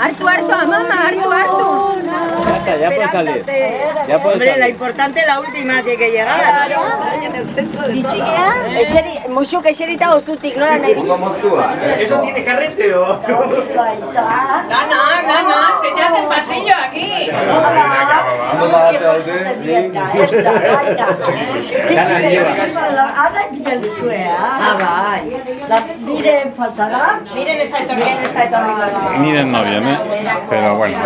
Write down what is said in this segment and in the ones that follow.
Hartu, mamá, hartu. Ya puedes salir. Ya puedes Hombre, salir. la importante es la última, tiene que llegar. Bizikea? Muxuk eserita ozutik, nola nahi? ¿Eso tiene carrete o...? Gana, se te hace pasillo aquí. Miren esta Miren no viene, pero bueno.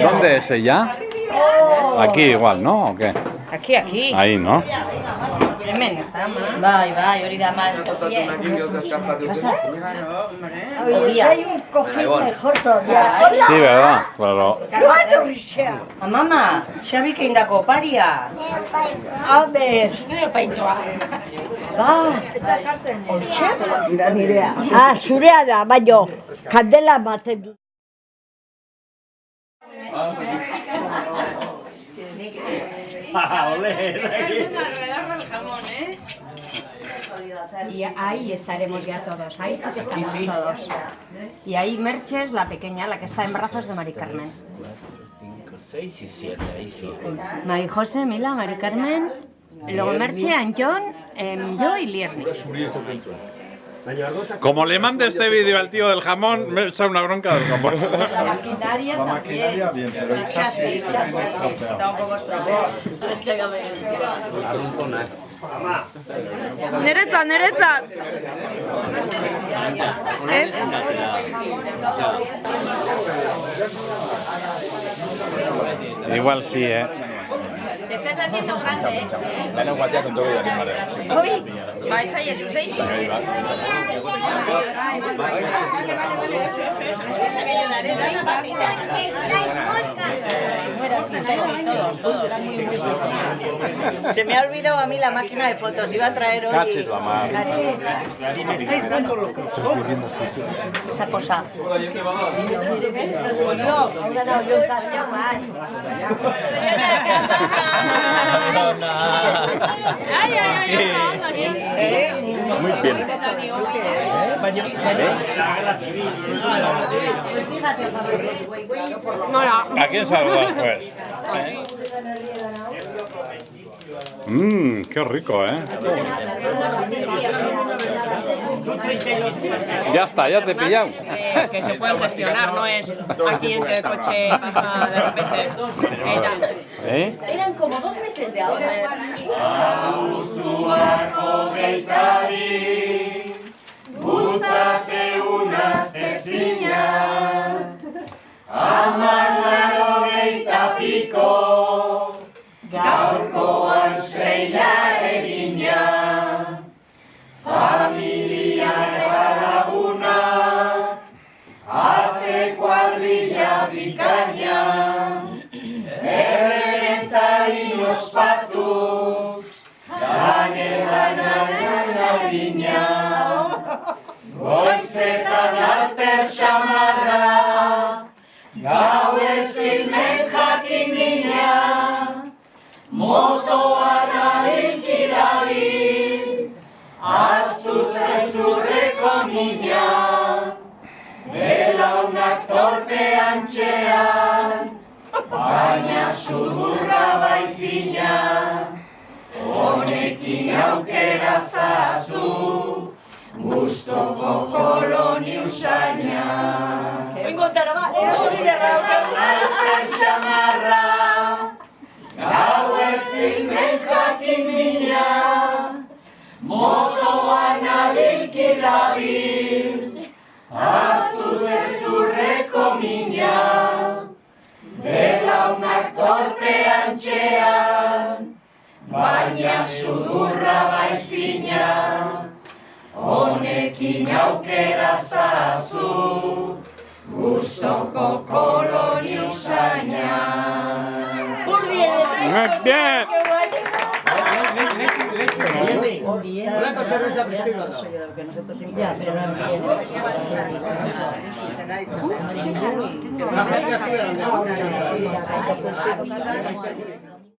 ¿Dónde es ella? Aquí igual, ¿no? ¿O qué? Aquí. Ahí, ¿no? Hemen, está mal. Bai, hori da mal. Hay un cojín mejor todavía. Sí, ¿verdad? Claro. Mama, Xabik indako oparia. A ver. Zurea da, baino, kandela baten du. Y ahí estaremos ya todos, ahí sí que estamos todos. Y ahí Merches, la pequeña, la que está en brazos de Mari Carmen. 5, 6 y 7, ahí sí. Mari José, Mila, Mari Carmen, luego Merche, Antón, yo y Lierni. Como le mande este vídeo al tío del jamón, me echa una bronca del jamón. La maquinaria también. Pero el chasis Está un poco estrafado. Neretzat. Igual sí, ¿eh? Te estás haciendo grande, ¿eh? Dale un guatea con todo y animales. Uy, vais a Jesús, ¿eh? Se me ha olvidado a mí la máquina de fotos, iba a traer hoy. Cachis, mamá. Si me estáis dando lo que esa cosa. Muy bien. ¿A quién saludas, pues? Qué rico, ¿eh? Ya está, ya te he pillado. Que se puede gestionar, no es accidente de coche, pasa de repente. ¿Eh? Eran como 2 meses de ahora. Bien. Ya, pero no